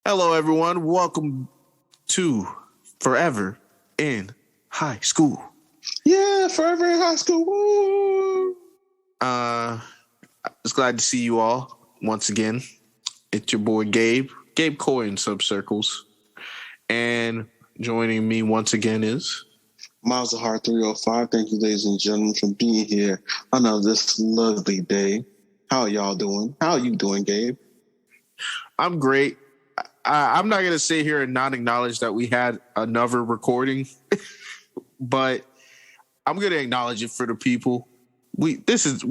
Hello, everyone. Welcome to Forever in High School. Yeah, Forever in High School. Woo! I was glad to see you all once again. It's your boy Gabe Coy in subcircles. And joining me once again is Miles of Heart 305. Thank you, ladies and gentlemen, for being here on this lovely day. How are y'all doing? How are you doing, Gabe? I'm great. I'm not going to sit here and not acknowledge that we had another recording, but I'm going to acknowledge it for the people. We're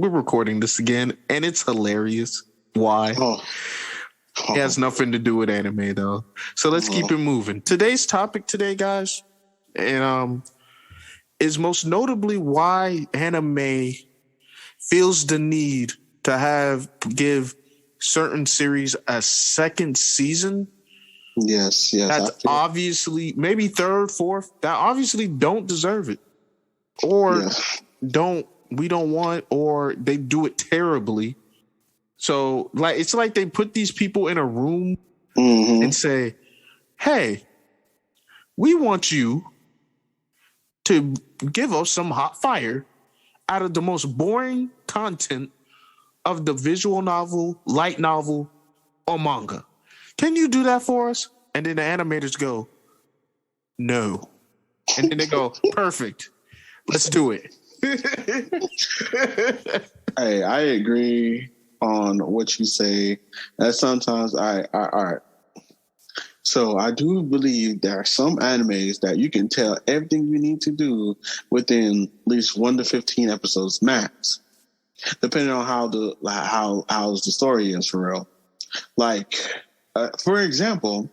recording this again, and it's hilarious. Why? It has nothing to do with anime, though. So let's keep it moving. Today's topic today, guys, and is most notably why anime feels the need to give certain series a second season. Yes. That's obviously maybe third, fourth, that obviously don't deserve it. Or we don't want, or they do it terribly. So it's like they put these people in a room and say, hey, we want you to give us some hot fire out of the most boring content of the visual novel, light novel, or manga. Can you do that for us? And then the animators go, no. And then they go, perfect. Let's do it. Hey, I agree on what you say. That sometimes all right. So I do believe there are some animes that you can tell everything you need to do within at least 1 to 15 episodes max, depending on how the story is for real. Like, for example,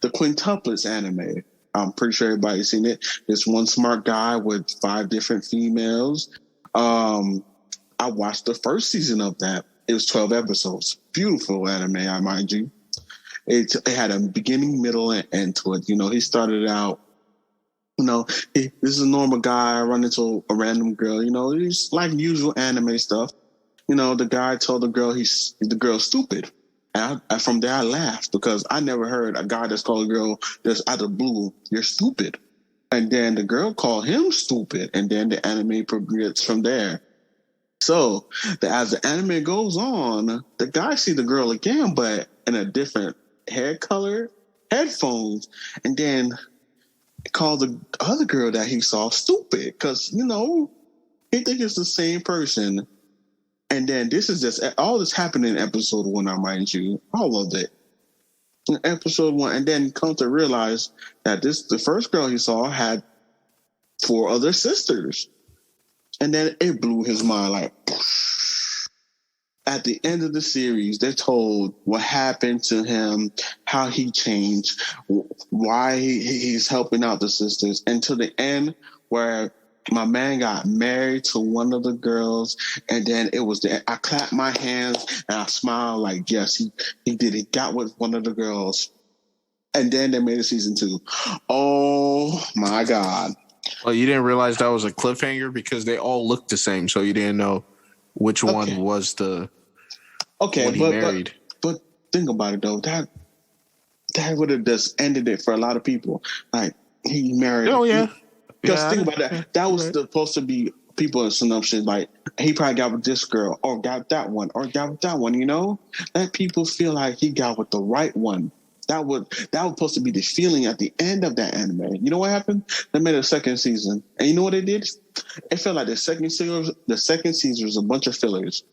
the quintuplets anime. I'm pretty sure everybody's seen it. This one smart guy with 5 different females. I watched the first season of that. It was 12 episodes. Beautiful anime, I mind you. It had a beginning, middle, and end to it. You know, he started out, this is a normal guy, run into a random girl. You know, he's like usual anime stuff. You know, the guy told the girl the girl's stupid. And from there, I laughed because I never heard a guy that's called a girl that's out of blue, you're stupid. And then the girl called him stupid. And then the anime progresses from there. So as the anime goes on, the guy see the girl again, but in a different hair color, headphones, and then called the other girl that he saw stupid because, he think it's the same person. And then this is just all this happened in episode 1, I mind you, all of it. In episode 1, and then come to realize that the first girl he saw had 4 other sisters. And then it blew his mind like, at the end of the series, they're told what happened to him, how he changed, why he's helping out the sisters, and to the end where my man got married to one of the girls, and then I clapped my hands and I smiled like, yes, he did. He got with one of the girls. And then they made a season 2. Oh my God. Well, you didn't realize that was a cliffhanger because they all looked the same, so you didn't know which one was the one he married. But think about it though, that would have just ended it for a lot of people. Like, he married. Oh yeah. Because think about that. That was supposed to be people in synopsis. Like, he probably got with this girl, or got that one, or got with that one. Let people feel like he got with the right one. That was supposed to be the feeling at the end of that anime. You know what happened? They made a second season, and you know what they did? It felt like the second season was a bunch of fillers.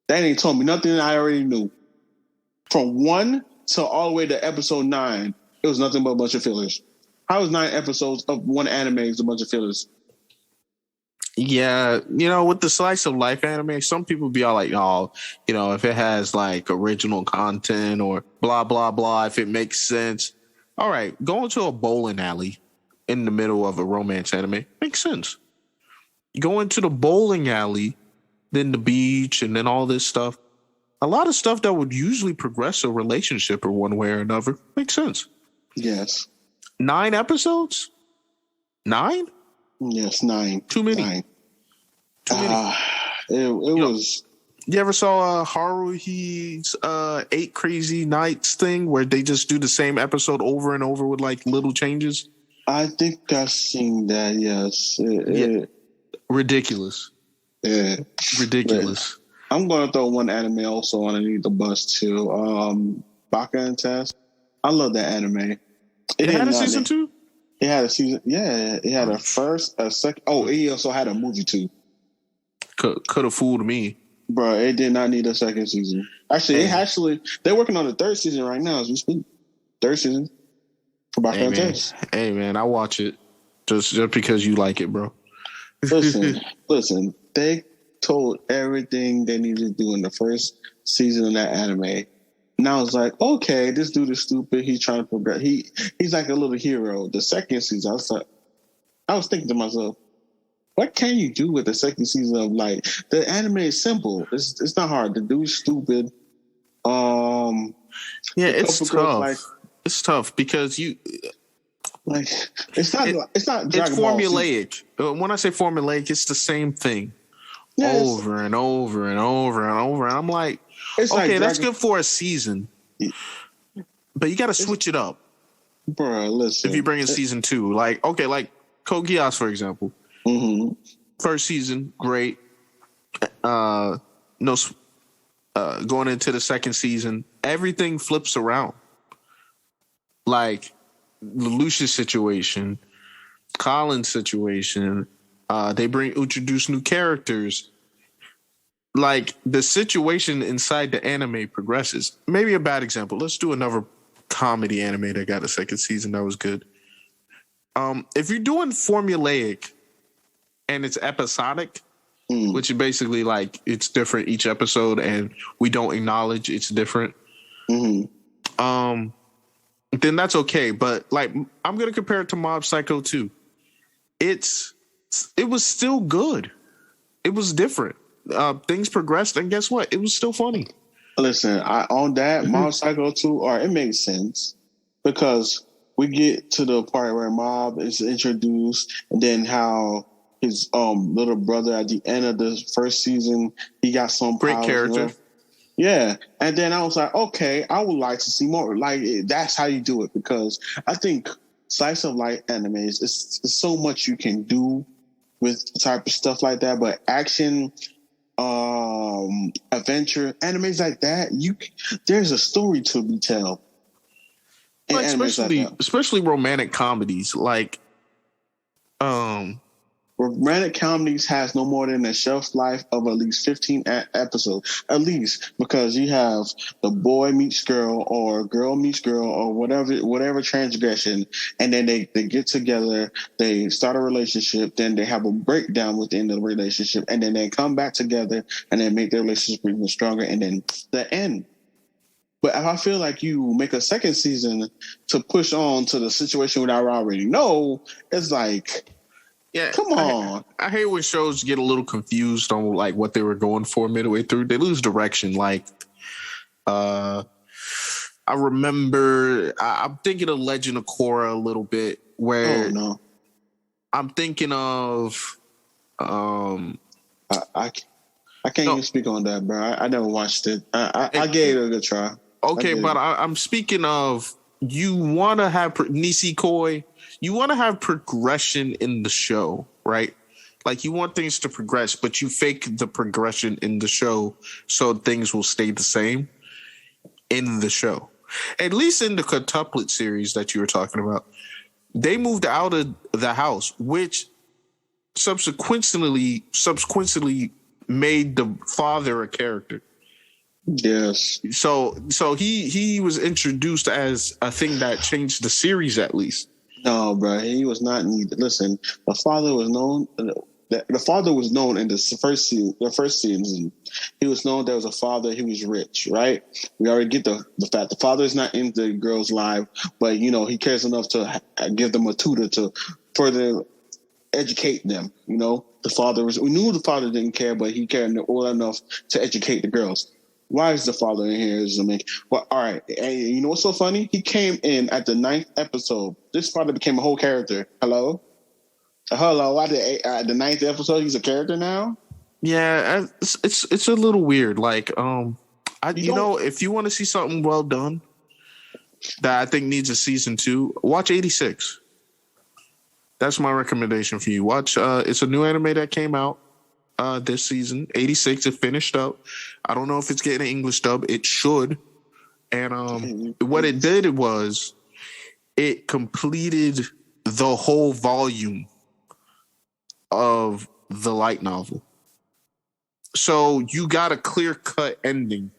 They ain't told me nothing that I already knew. From 1 to all the way to episode 9, it was nothing but a bunch of fillers. How is 9 episodes of one anime is a bunch of fillers? Yeah, with the slice of life anime, some people be all like, oh, if it has like original content or blah, blah, blah, if it makes sense. All right, going to a bowling alley in the middle of a romance anime makes sense. Going to the bowling alley, then the beach, and then all this stuff. A lot of stuff that would usually progress a relationship or one way or another makes sense. Yes. 9 episodes? 9? Yes, 9. Too many. 9. Too many. It was. You ever saw Haruhi's 8 Crazy Nights thing where they just do the same episode over and over with like little changes? I think I've seen that. Yes. Ridiculous. Yeah. Ridiculous. I'm going to throw one anime also underneath the bus too. Baka and Test. I love that anime. It had a season 2? It had a season. Yeah, it had a first, a second. Oh, it also had a movie too. Could have fooled me. Bro, it did not need a second season. Actually, they're working on the third season right now as we speak. Third season for Baka and Test. Hey man, I watch it just because you like it, bro. Listen. They told everything they needed to do in the first season of that anime. And I was like, okay, this dude is stupid. He's trying to progress. He's like a little hero. The second season, I was thinking to myself, what can you do with the second season of like the anime is simple. It's not hard. The dude's stupid. It's tough. It's tough because it's not it's formulaic. When I say formulaic, it's the same thing over and over and over and over. And I'm like, okay, that's good for a season, but you got to switch it up, bro. Listen, if you bring in season 2, like Code Geass, for example. Mm-hmm. First season, great. Going into the second season, everything flips around. Like the Lucius situation, Colin's situation, they introduce new characters. Like the situation inside the anime progresses. Maybe a bad example. Let's do another comedy anime that got a second season that was good. If you're doing formulaic and it's episodic, which is basically like it's different each episode and we don't acknowledge it's different, then that's okay. But like I'm gonna compare it to Mob Psycho 2. It was still good. It was different. Things progressed, and guess what? It was still funny. Listen, on that Mob Psycho 2, it makes sense because we get to the part where Mob is introduced, and then how his little brother at the end of the first season, he got some great powers, character. Yeah, and then I was like, okay, I would like to see more. Like that's how you do it, because I think slice of life animes, it's so much you can do with type of stuff like that, but action, adventure animes like that, there's a story to be told. Like especially romantic comedies, like romantic comedies has no more than a shelf life of at least 15 episodes, at least, because you have the boy meets girl or girl meets girl or whatever transgression, and then they get together, they start a relationship, then they have a breakdown with the end of the relationship, and then they come back together and then make their relationship even stronger, and then the end. But if I feel like you make a second season to push on to the situation that I already know, it's like, yeah, come on. I hate when shows get a little confused on like what they were going for midway through. They lose direction. Like, I remember I'm thinking of Legend of Korra a little bit, where I'm thinking of I can't even speak on that, bro. I never watched it. I gave it a good try. Okay, but I'm speaking of, you want to have Nisekoi. You want to have progression in the show, right? Like you want things to progress, but you fake the progression in the show so things will stay the same in the show. At least in the quintuplet series that you were talking about, they moved out of the house, which subsequently made the father a character. Yes. So he was introduced as a thing that changed the series at least. No, bro, he was not needed. Listen, the father was known. The father was known in the first season. He was known there was a father. He was rich, right? We already get the fact the father is not in the girl's life, but he cares enough to give them a tutor to further educate them. We knew the father didn't care, but he cared well enough to educate the girls. Why is the father in here? Well, all right. And you know what's so funny? He came in at the 9th episode. This father became a whole character. Hello. At the 9th episode, he's a character now. Yeah, it's a little weird. Like, if you want to see something well done that I think needs a season 2, watch 86. That's my recommendation for you. Watch. It's a new anime that came out this season. 86. It finished up. I don't know if it's getting an English dub. It should. And what it did was it completed the whole volume of the light novel. So you got a clear-cut ending.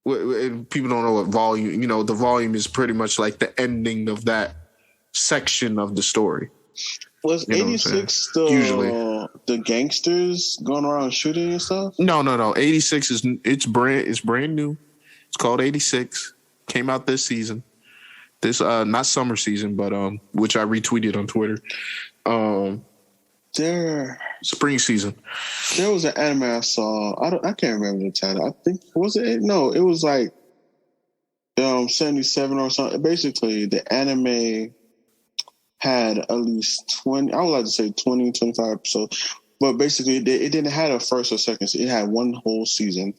People don't know what volume, the volume is pretty much like the ending of that section of the story. Was 86 the gangsters going around shooting and stuff? No. 86 it's brand new. It's called 86. Came out this season. This not summer season, but which I retweeted on Twitter. Spring season. There was an anime I saw. I can't remember the title. I think was it? No, it was like 77 or something. Basically, the anime had at least 20. I would like to say 20, 25 episodes. But basically, it didn't have a first or second season. It had one whole season,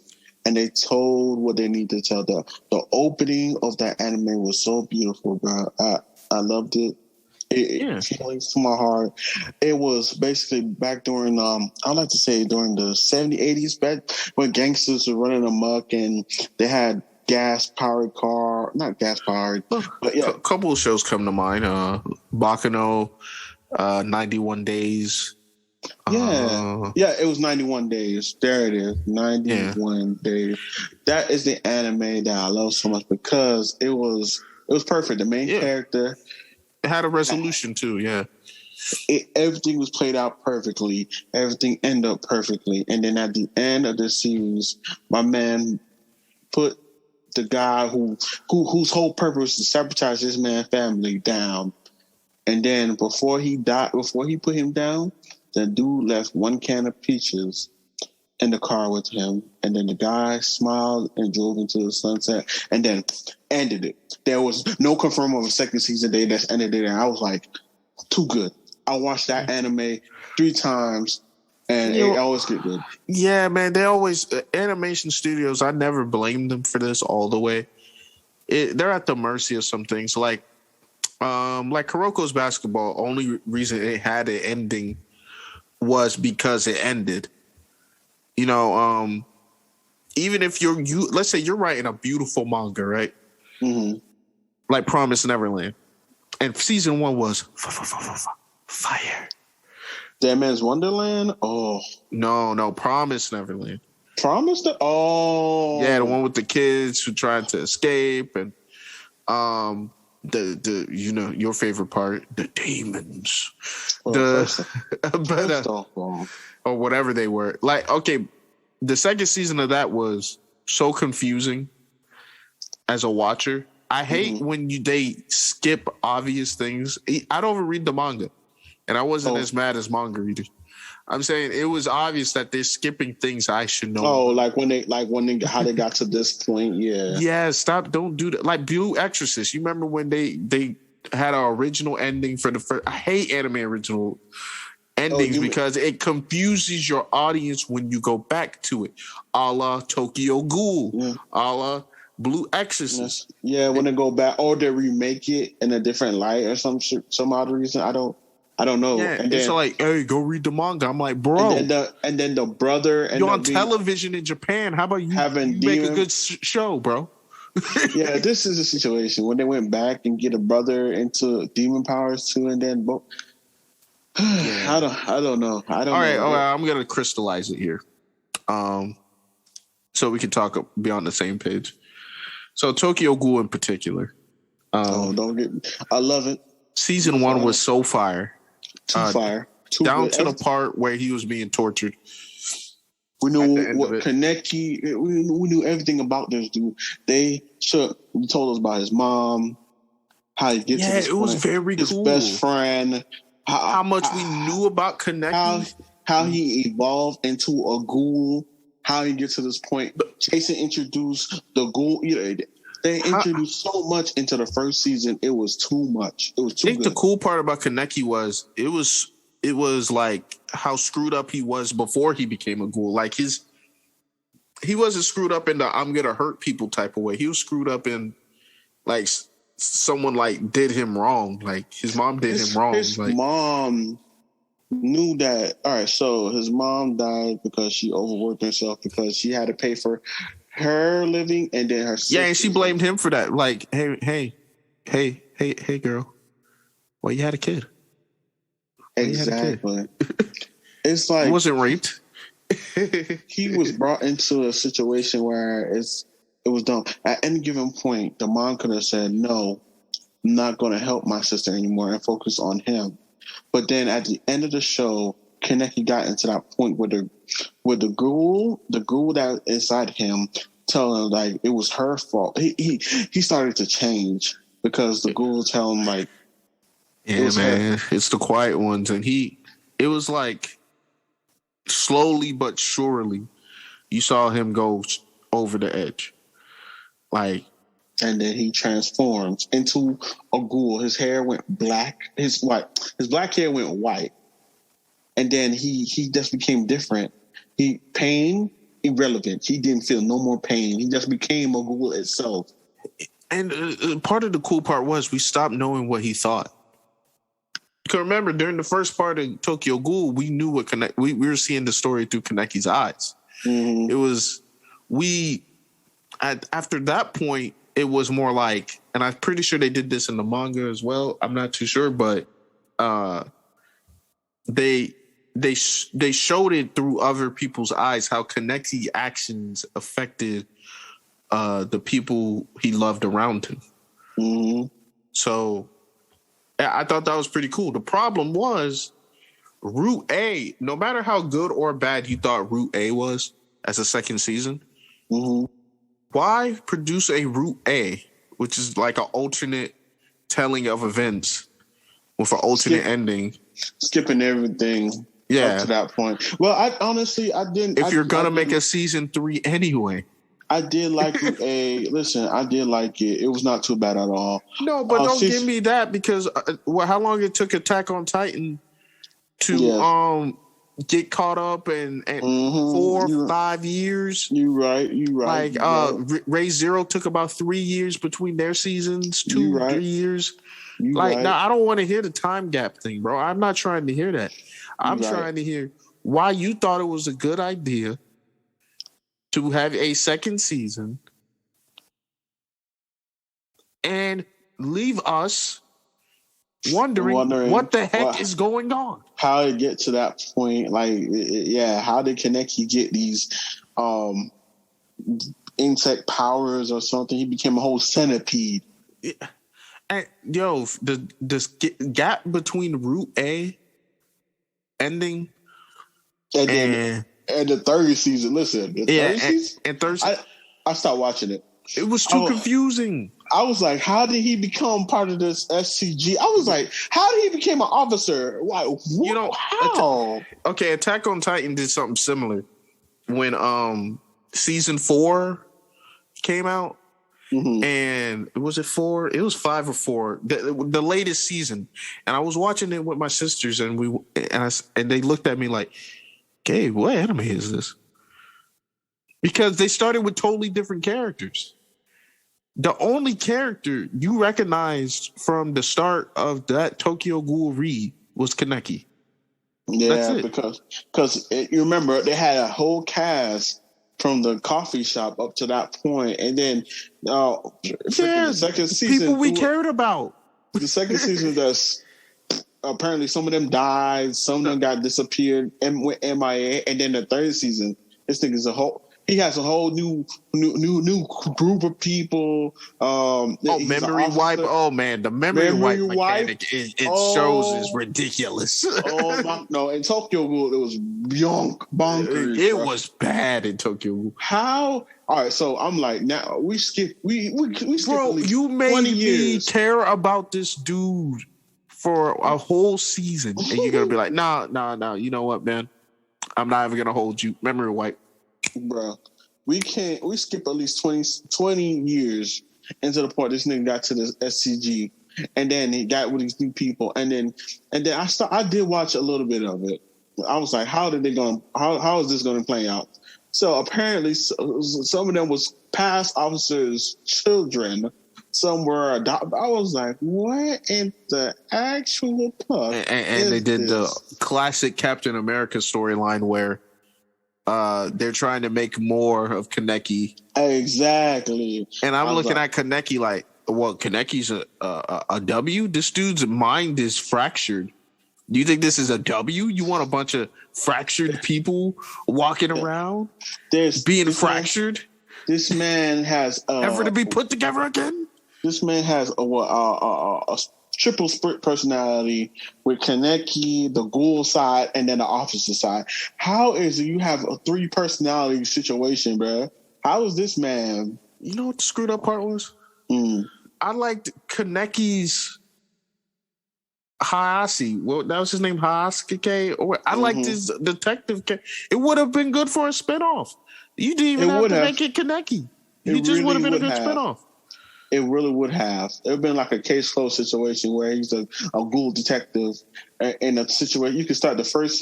and they told what they needed to tell. The opening of that anime was so beautiful, bro. I loved it. It feelings to my heart. It was basically back during I like to say during the 70s, 80s, back when gangsters were running amok and they had not gas powered, but yeah. A couple of shows come to mind. Bakano, 91 Days. Yeah, it was 91 Days. There it is, 91 Days. That is the anime that I love so much because it was perfect. The main character. It had a resolution too, yeah. Everything was played out perfectly. Everything ended up perfectly. And then at the end of the series, my man put the guy whose whole purpose was to sabotage this man's family down. And then before he put him down, the dude left one can of peaches in the car with him. And then the guy smiled and drove into the sunset and then ended it. There was no confirm of a second season. They just ended it. And I was like, too good. I watched that anime 3 times and it always get good. Yeah, man. They always, animation studios, I never blame them for this all the way. They're at the mercy of some things. Like Kuroko's Basketball, only reason it had an ending was because it ended. Even if let's say you're writing a beautiful manga, right? Mm-hmm. Like Promised Neverland. And season 1 was fire. That Man's Wonderland? Oh. No, Promised Neverland. Promised? Oh. Yeah, the one with the kids who tried to escape and the your favorite part, the demons. Or whatever they were. Like, okay, the second season of that was so confusing as a watcher. I hate when they skip obvious things. I don't even read the manga, and I wasn't as mad as manga readers. I'm saying it was obvious that they're skipping things I should know. Oh, how they got to this point, yeah. Yeah, don't do that. Like Blue Exorcist, you remember when they had an original ending for the first? I hate anime original endings because it confuses your audience when you go back to it, a la Tokyo Ghoul, a la Blue Exorcist. Yeah, when they go back or they remake it in a different light or some odd reason. I don't know. Yeah, and it's like, hey, go read the manga. I'm like, bro. And then the brother. You're on television in Japan. How about you make a good show, bro? Yeah, this is a situation when they went back and get a brother into demon powers too, and then I don't know. All right, I'm gonna crystallize it here, so we can be on the same page. So Tokyo Ghoul in particular. I love it. Season 1 was so fire. Fire. Down to the part where he was being tortured. We knew what Kaneki. We knew everything about this dude. They told us about his mom, how he gets to this point. It was very his cool. His best friend. How much we knew about Kaneki. How he evolved into a ghoul. How he gets to this point. Jason introduced the ghoul. They introduced so much into the first season. It was too much. It was too good. The cool part about Kaneki was it it was like how screwed up he was before he became a ghoul. Like he wasn't screwed up in the I'm gonna hurt people type of way. He was screwed up in like someone like did him wrong. Like his mom did him wrong. His like, mom knew that. All right, so his mom died because she overworked herself because she had to pay for her living and then her sister. Yeah, and she blamed him for that. Like, hey, girl, well, you had a kid. Exactly. It's like he wasn't raped. He was brought into a situation where it was done. At any given point, the mom could have said, "No, I'm not going to help my sister anymore and focus on him." But then at the end of the show, Kaneki got into that point where the ghoul that inside him telling him like it was her fault. He started to change because the ghoul tell him like, yeah, man, it's the quiet ones, and it was like slowly but surely you saw him go over the edge, like. And then he transforms into a ghoul. His hair went black. His black hair went white. And then he just became different. Pain, irrelevant. He didn't feel no more pain. He just became a ghoul itself. And part of the cool part was we stopped knowing what he thought. Because remember, during the first part of Tokyo Ghoul, we knew what we were seeing the story through Kaneki's eyes. Mm-hmm. It was after that point. It was more like, and I'm pretty sure they did this in the manga as well. I'm not too sure, but they showed it through other people's eyes how Kaneki actions affected the people he loved around him. Mm-hmm. So I thought that was pretty cool. The problem was Route A. No matter how good or bad you thought Route A was as a second season. Mm-hmm. Why produce a Route A, which is like an alternate telling of events with an alternate ending? Skipping everything up to that point. Well, I didn't. If you're going to make a season 3 anyway. I did like Route A. Listen, I did like it. It was not too bad at all. No, but don't give me that because how long it took Attack on Titan to get caught up in 4 or 5 years. You're right. Like Ray Zero took about 3 years between their seasons, 3 years. Now I don't want to hear the time gap thing, bro. I'm not trying to hear that. I'm trying to hear why you thought it was a good idea to have a second season and leave us wondering what the heck is going on. How it get to that point? Like, how did Kaneki get these insect powers or something? He became a whole centipede. Yeah. And the gap between Route A ending and the third season. Listen, third season, I stopped watching it. It was too confusing. I was like, how did he become part of this SCG? I was like, how did he become an officer? Why? How? Okay, Attack on Titan did something similar when season 4 came out. Mm-hmm. And was it 4? It was 5 or 4. The latest season, and I was watching it with my sisters, and they looked at me like, "Gabe, what anime is this?" Because they started with totally different characters. The only character you recognized from the start of that Tokyo Ghoul read was Kaneki. Yeah, because you remember they had a whole cast from the coffee shop up to that point, and then the second season, people we cared about. The second season, that's apparently some of them died, some of them got disappeared and went MIA, and then the third season, this thing is he has a whole new group of people. Memory wipe. Oh man, the memory wipe mechanic shows is ridiculous. No, in Tokyo Ghoul it was bonkers. It was bad in Tokyo Ghoul. How? All right, so I'm like, now we skip. We skip. Bro, you made me care about this dude for a whole season, and you're gonna be like, nah. You know what, man? I'm not even gonna hold you. Memory wipe. Bro, we skip at least 20 years into the point this nigga got to this SCG and then he got with these new people, and then I did watch a little bit of it. I was like, how is this going to play out? So apparently, some of them was past officers' children. Some were adopted. I was like, what in the actual fuck? And they did the classic Captain America storyline where they're trying to make more of Kaneki. Exactly. And I'm looking at Kaneki like, well, Kaneki's a W? This dude's mind is fractured. Do you think this is a W? You want a bunch of fractured people walking around being fractured? This man has... ever to be put together again? This man has a triple split personality with Kaneki, the ghoul side, and then the officer side. How is it you have a 3 personality situation, bro? How is this man? You know what the screwed up part was? I liked Kaneki's Hayase. Well, that was his name, Hayase. Or I liked his detective. It would have been good for a spinoff. You didn't even have to make it Kaneki. You just would have been a good spinoff. It really would have. It would have been like a case closed situation where he's a ghoul detective in a situation. You could start the first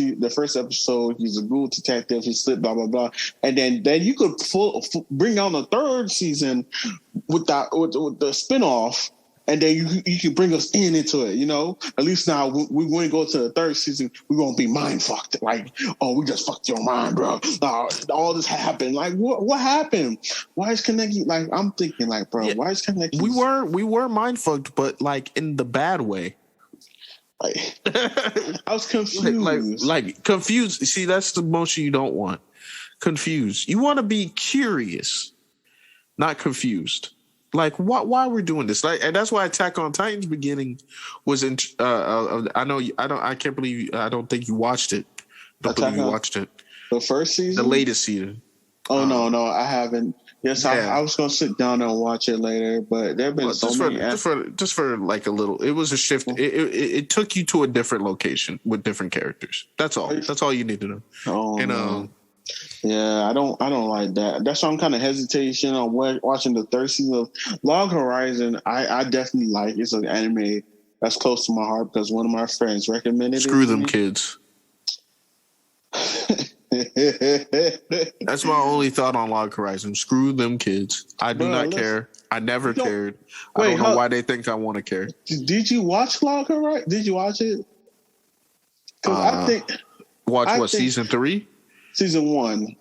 episode. He's a ghoul detective. He slipped, blah blah blah, and then you could bring on the 3rd season with the spinoff. And then you can bring us into it, you know. At least now we when we go to the 3rd season, we won't be mind fucked. Like, oh, we just fucked your mind, bro. All this happened. Like, what happened? Why is Kaneki? Like, I'm thinking, like, bro, why is Kaneki? We were mind fucked, but like in the bad way. Like, I was confused. Like confused. See, that's the emotion you don't want. Confused. You want to be curious, not confused. Like, why we're doing this? Like, and that's why Attack on Titan's beginning was in. I can't believe. I don't think you watched it. Don't believe you watched it. The first season, the latest season. Oh no, I haven't. Yes, I was gonna sit down and watch it later, but there've been so many. Just for like a little. It was a shift. It took you to a different location with different characters. That's all. That's all you need to know. Oh, and yeah, I don't like that. That's why I'm kind of hesitation on watching the 3rd season of Log Horizon. I definitely like. It's an anime that's close to my heart because one of my friends recommended it. Screw them kids. That's my only thought on Log Horizon. Screw them kids. I do not care. I never cared. I don't know why they think I want to care. Did you watch Log Horizon? Did you watch it? Because season 3? Season 1.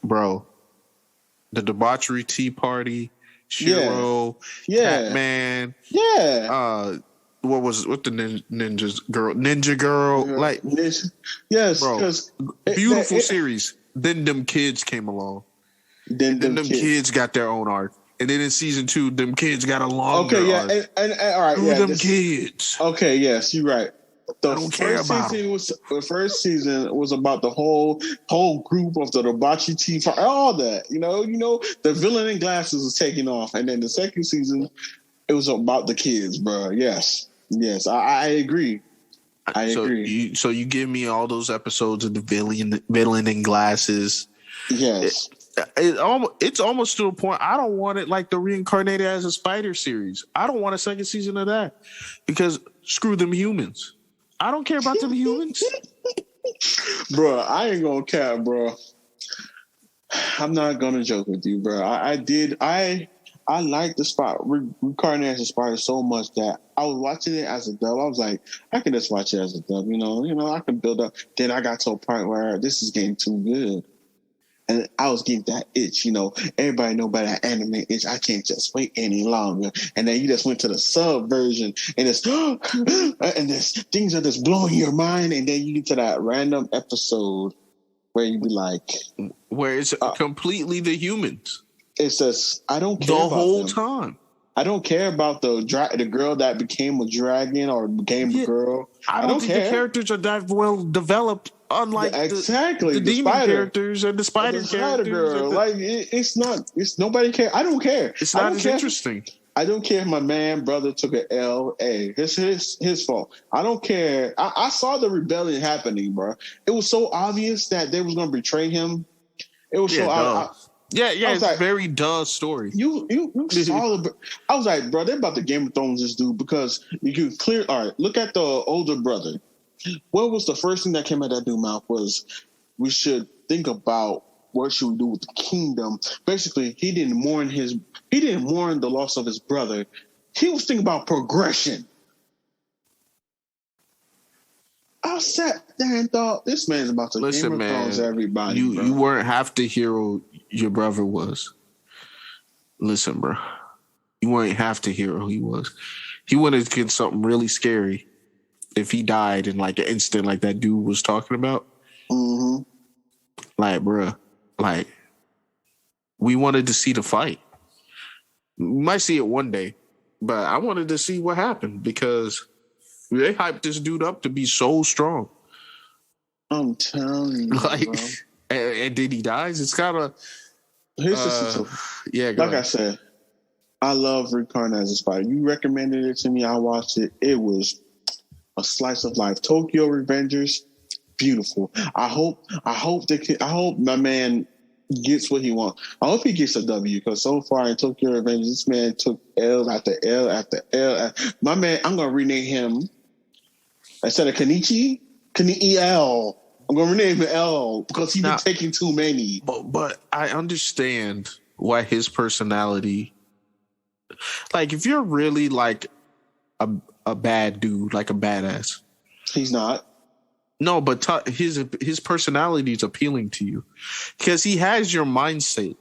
Bro. The Debauchery Tea Party, Shiro, Catman. Yeah. What the Ninja Girl? Like, yes, bro. Beautiful series. Then them kids came along. Then them kids got their own arc. And then in season 2, them kids got a longer arc. And all right, them kids. Okay, yes, you're right. I don't care about the first season was about the whole group of the Debauchery Tea Party, all that. You know, the villain in glasses was taking off, and then the second season, it was about the kids, bro. Yes, I agree. I agree. So you give me all those episodes of the villain in glasses. Yes. It's almost to a point I don't want it like the Reincarnated as a Spider series. I don't want a second season of that because screw them humans. I don't care about them humans. Bro, I ain't gonna care, bro. I'm not gonna joke with you, bro. I like the spot Reincarnated as a Spider so much that I was watching it as a dub. I was like, I can just watch it as a dub, you know, I can build up. Then I got to a point where this is getting too good. And I was getting that itch, you know. Everybody know about that anime itch. I can't just wait any longer. And then you just went to the sub version, and it's and this things are just blowing your mind. And then you get to that random episode where you be like, where it's completely the humans. It's just I don't care the about whole them. Time. I don't care about the girl that became a dragon or became a girl. I don't think the characters are that well developed. Unlike the demon characters and the spider characters. Girl. Like it's nobody care. I don't care. It's not as interesting. I don't care if my brother took an L. It's his fault. I don't care. I saw the rebellion happening, bro. It was so obvious that they was going to betray him. It was Yeah, I was it's like, very duh story. You solid. I was like, bro, they're about to Game of Thrones this dude because you can clear. All right, look at the older brother. What was the first thing that came out of that dude's mouth was we should think about what should we do with the kingdom. Basically, he didn't mourn the loss of his brother. He was thinking about progression. I sat there and thought, this man's about to Game of Thrones everybody. You weren't half the hero your brother was. Listen, bro. You weren't half the hero he was. He would have get something really scary if he died in like an instant like that dude was talking about. Mm-hmm. Like, bro, like, we wanted to see the fight. We might see it one day, but I wanted to see what happened because they hyped this dude up to be so strong. I'm telling you, like, bro. And then he dies. It's kind of here's the situation. Yeah, like ahead. I said, I love Rick Carnaz's fight. You recommended it to me. I watched it. It was a slice of life. Tokyo Revengers, beautiful. I hope my man gets what he wants. I hope he gets a W because so far in Tokyo Revengers, this man took L after L after L. My man, I'm gonna rename him instead of Kenichi L. I'm gonna rename him L because he's been taking too many. But I understand why his personality. Like, if you're really like a bad dude, like a badass, he's not. No, but his personality is appealing to you because he has your mindset.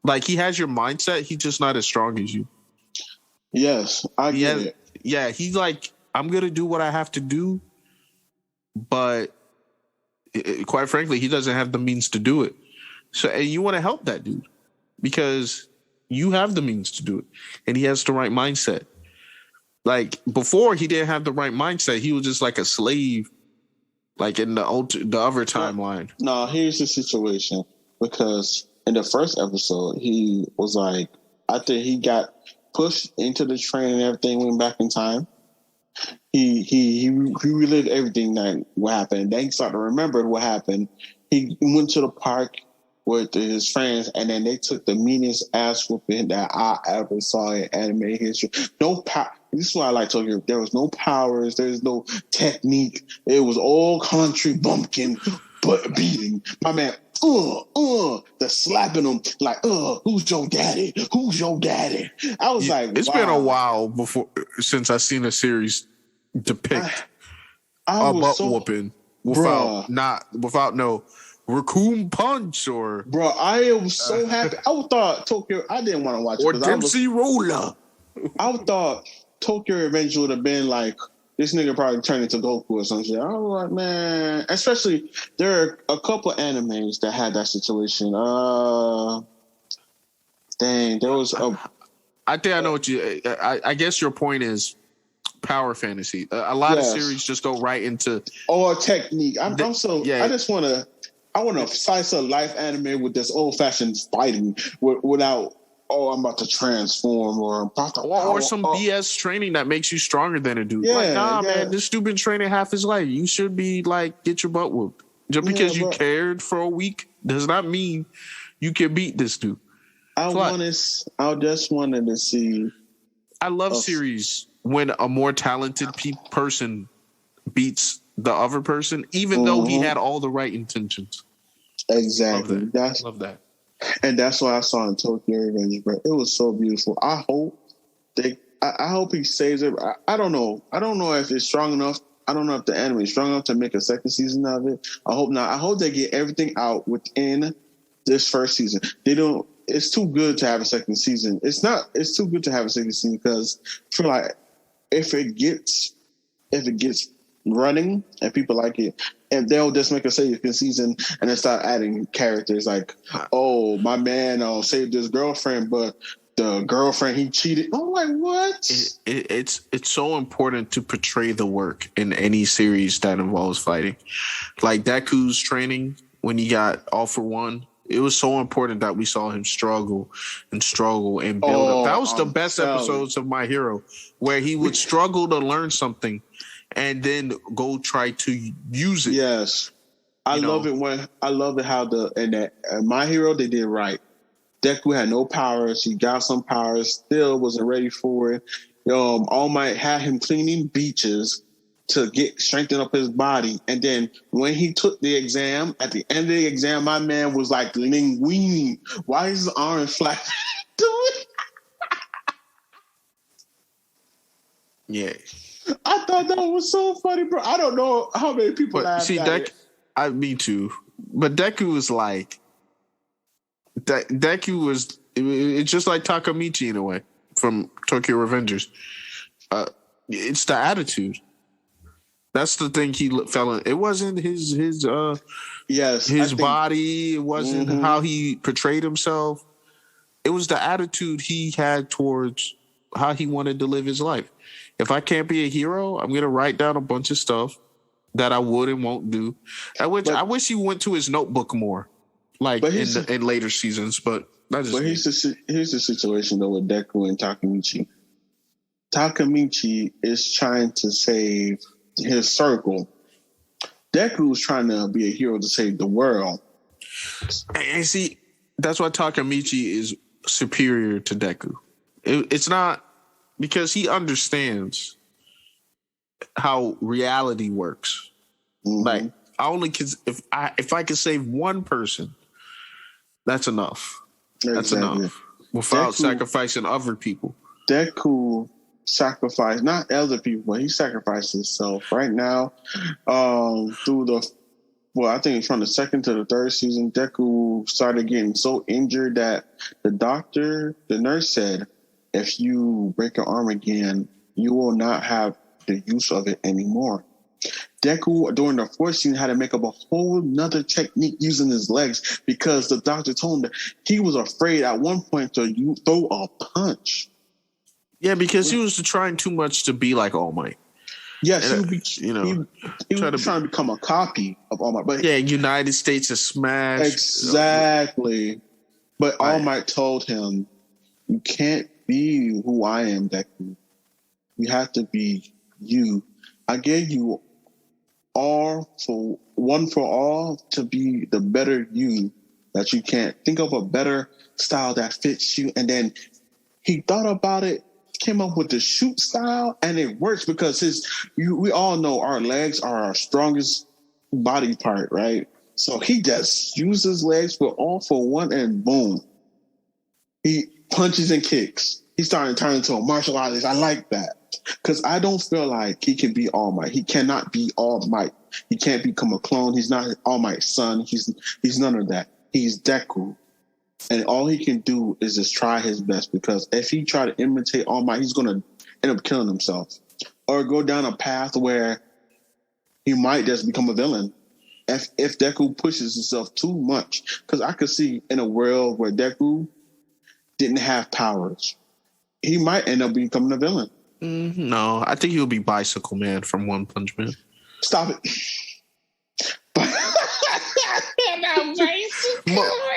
Like, he has your mindset. He's just not as strong as you. Yes, I get it. Yeah, he's like, I'm gonna do what I have to do, but quite frankly, he doesn't have the means to do it. So, and you want to help that dude because you have the means to do it, and he has the right mindset. Like, before, he didn't have the right mindset. He was just like a slave, like in the other timeline. No, here's the situation. Because in the first episode, he was like, after he got pushed into the train and everything, went back in time. He relived everything that what happened. Then he started to remember what happened. He went to the park with his friends, and then they took the meanest ass whooping that I ever saw in anime history. No power. This is why I like Tokyo. There was no powers. There's no technique. It was all country bumpkin, but beating. My man, the slapping him like, who's your daddy? Who's your daddy? I was like, it's been a while since I seen a series depict a butt whooping without no raccoon punch or. Bro, I was so happy. I thought Tokyo. I didn't want to watch or it. Or Dempsey Roller. I thought Tokyo Revenge would have been like, this nigga probably turned into Goku or some shit. I was like, man. Especially, there are a couple animes that had that situation. There was a. I think I know what you. I guess your point is power fantasy. A lot of series just go right into or technique. I just want to. I want a slice of life anime with this old fashioned fighting without. Oh, I'm about to transform, or I'm about to or some BS training that makes you stronger than a dude. Yeah, man, this dude been training half his life. You should be like, get your butt whooped. Just because you cared for a week does not mean you can beat this dude. I just wanted to see. I love series when a more talented person beats the other person, even though he had all the right intentions. Exactly. Love that. And that's what I saw in Tokyo Revenge, bro. It was so beautiful. I hope he saves it. I don't know. I don't know if it's strong enough. I don't know if the anime is strong enough to make a second season of it. I hope not. I hope they get everything out within this first season. They don't. It's too good to have a second season. It's not. It's too good to have a second season because I feel like if it gets running and people like it, and they'll just make a second season and then start adding characters like, oh, my man saved his girlfriend, but the girlfriend he cheated. I'm like, what? It's so important to portray the work in any series that involves fighting. Like Deku's training when he got All for One. It was so important that we saw him struggle and build up. That was the best episodes of My Hero, where he would struggle to learn something and then go try to use it. Yes. I love it how in My Hero they did right. Deku had no powers. He got some powers, still wasn't ready for it. All Might had him cleaning beaches to strengthen up his body. And then when he took the exam, at the end of the exam, my man was like linguini. Why is his arm flat? Yeah. I thought that was so funny, bro. I don't know how many people laughed at it. Me too. But Deku was like, Deku was, it's just like Takamichi in a way from Tokyo Revengers. It's the attitude. That's the thing he fell in. It wasn't his body. It wasn't how he portrayed himself. It was the attitude he had towards how he wanted to live his life. If I can't be a hero, I'm going to write down a bunch of stuff that I would and won't do. I wish he went to his notebook more, like in later seasons. But here's the situation though with Deku and Takamichi. Takamichi is trying to save his circle. Deku is trying to be a hero to save the world. And see, that's why Takamichi is superior to Deku. It's not because he understands how reality works. Like if I can save one person, that's enough. That's enough without sacrificing other people. Deku sacrificed not other people, but he sacrificed himself. Right now, I think from the second to the third season, Deku started getting so injured that the nurse said, if you break your arm again, you will not have the use of it anymore. Deku, during the fourth season, had to make up a whole nother technique using his legs because the doctor told him that he was afraid at one point to throw a punch. Yeah, because he was trying too much to be like All Might. Yes, he was trying to become a copy of All Might. But United States is smashed. Exactly. But All Might told him, you can't be who I am, Deku. You have to be you. I gave you all for all to be the better you that you can. Think of a better style that fits you. And then he thought about it, came up with the shoot style, and it works because we all know our legs are our strongest body part, right? So he just uses legs for one, and boom, he punches and kicks. He's starting to turn into a martial artist. I like that because I don't feel like he can be All Might. He cannot be All Might. He can't become a clone. He's not All Might's son. He's none of that. He's Deku. And all he can do is just try his best because if he try to imitate All Might, he's going to end up killing himself or go down a path where he might just become a villain if Deku pushes himself too much. Because I could see in a world where Deku didn't have powers, he might end up becoming a villain. No, I think he'll be Bicycle Man from One Punch Man. Stop it.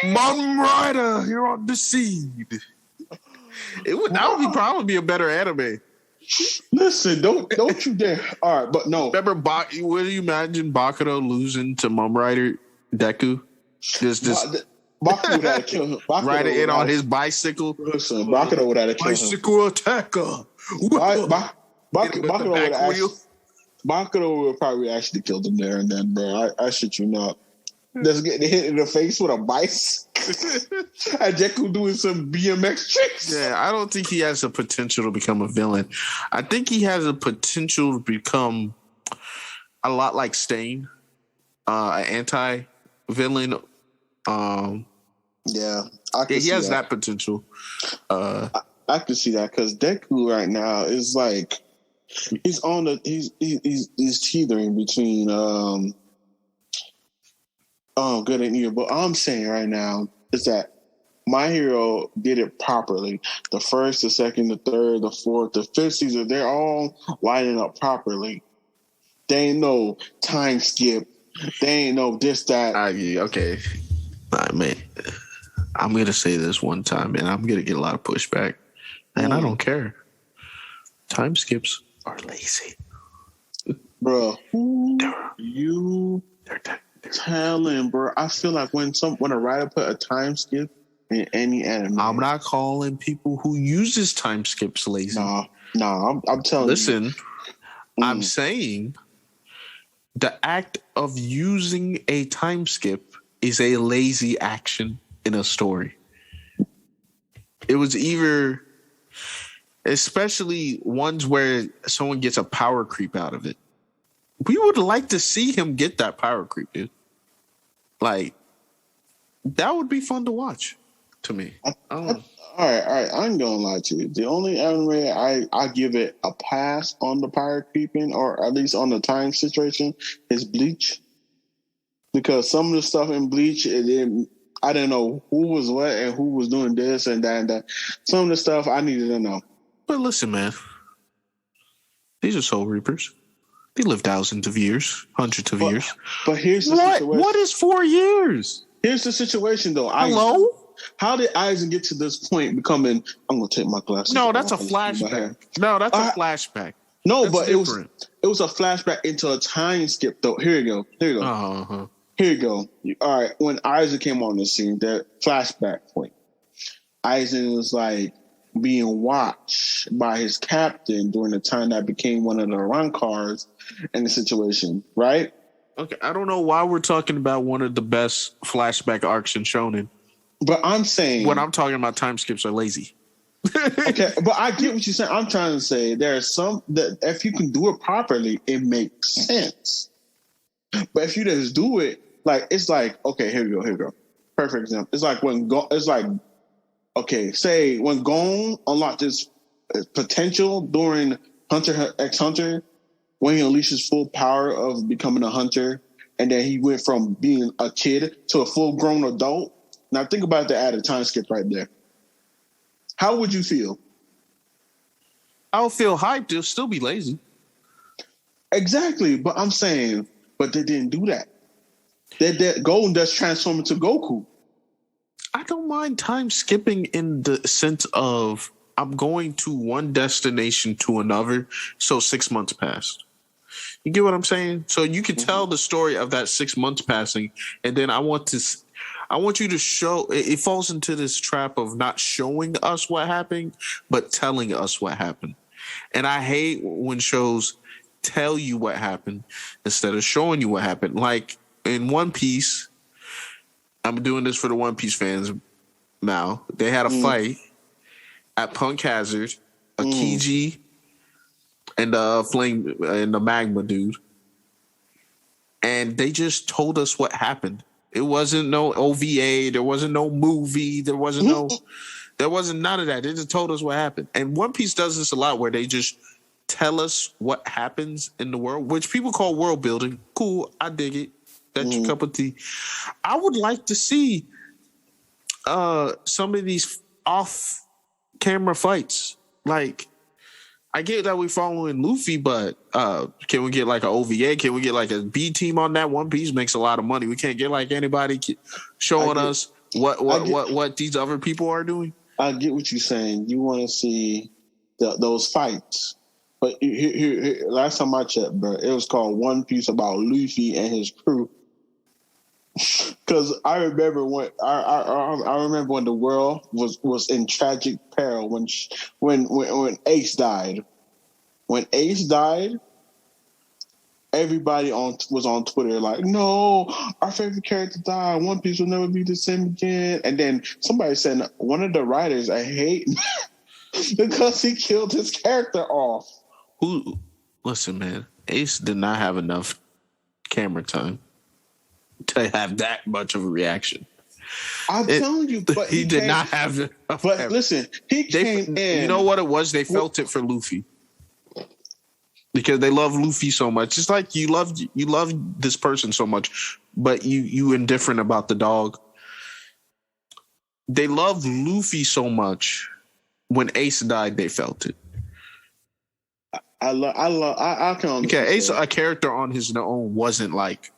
Mom Rider, you're on the seed. That would be probably be a better anime. Listen, don't you dare. All right, but no. Remember, would you imagine Bakuto losing to Mom Rider Deku? Bakuto would have killed him. Riding in on his bicycle. Listen, Bakuto would have killed him. Bicycle attacker. Bakuto would probably actually killed him there and then, bro. I shit you not. Just getting hit in the face with a bicycle. And Deku doing some BMX tricks. Yeah, I don't think he has the potential to become a villain. I think he has a potential to become a lot like Stain, an anti-villain. Yeah, he has that potential. I can see that because Deku right now is like he's teetering between good and evil. But all I'm saying right now is that My Hero did it properly. The first, the second, the third, the fourth, the fifth season, they're all lining up properly. They ain't no time skip. They ain't no this, that. Okay. All right, man. I'm going to say this one time, and I'm going to get a lot of pushback. And I don't care. Time skips are lazy. Bro, telling, bro? I feel like when a writer put a time skip in any anime. I'm not calling people who uses time skips lazy. No, I'm telling you. Listen, I'm saying the act of using a time skip is a lazy action in a story. It was either, especially ones where someone gets a power creep out of it. We would like to see him get that power creep, dude. Like, that would be fun to watch to me. I don't know. All right. I ain't gonna lie to you. The only anime I give it a pass on the power creeping, or at least on the time situation, is Bleach. Because some of the stuff in Bleach, I didn't know who was what and who was doing this and that and that. Some of the stuff I needed to know. But listen, man. These are Soul Reapers. They live thousands of years, hundreds of years. But here's the situation. What is 4 years? Here's the situation, though. Hello? How did Aizen get to this point becoming, I'm going to take my glasses No, that's a flashback. No, that's a flashback. No, that's but different. it was a flashback into a time skip, though. Here you go. Uh-huh. Here you go. All right, when Aizen came on the scene, that flashback point, Aizen was like being watched by his captain during the time that became one of the Rancars in the situation, right? Okay, I don't know why we're talking about one of the best flashback arcs in Shonen. But I'm saying, when I'm talking about time skips are lazy. Okay, but I get what you're saying. I'm trying to say there are some that if you can do it properly, it makes sense. But if you just do it, like it's like, okay, here we go. Perfect example. It's like say when Gon unlocked his potential during Hunter x Hunter, when he unleashed his full power of becoming a hunter, and then he went from being a kid to a full-grown adult. Now think about the added time skip right there. How would you feel? I'll feel hyped. It'll still be lazy. Exactly, but I'm saying, but they didn't do that. That Golden does transform into Goku. I don't mind time skipping in the sense of I'm going to one destination to another, so 6 months passed. You get what I'm saying? So you can tell the story of that 6 months passing, and then I want you to show. It falls into this trap of not showing us what happened, but telling us what happened. And I hate when shows tell you what happened instead of showing you what happened. Like in One Piece, I'm doing this for the One Piece fans now. They had a fight at Punk Hazard, Akiji, and the Flame and the Magma dude. And they just told us what happened. It wasn't no OVA. There wasn't no movie. There wasn't none of that. They just told us what happened. And One Piece does this a lot where they just tell us what happens in the world, which people call world building. Cool. I dig it. That's your cup of tea. I would like to see some of these off-camera fights. Like, I get that we're following Luffy, but can we get like an OVA? Can we get like a B team on that? One Piece makes a lot of money. We can't get like anybody showing us what these other people are doing. I get what you're saying. You want to see those fights. But here, last time I checked, bro, it was called One Piece about Luffy and his crew. Because I remember when the world was in tragic peril when Ace died. When Ace died, everybody was on Twitter like, "No, our favorite character died. One Piece will never be the same again." And then somebody said one of the writers, I hate because he killed his character off. Listen, man, Ace did not have enough camera time to have that much of a reaction. I'm telling you, but he did not have enough. But listen, he came in. You know what it was? They felt it for Luffy because they love Luffy so much. It's like you love this person so much, but you indifferent about the dog. They love Luffy so much. When Ace died, they felt it. I can understand. Okay, Ace, a character on his own, wasn't like.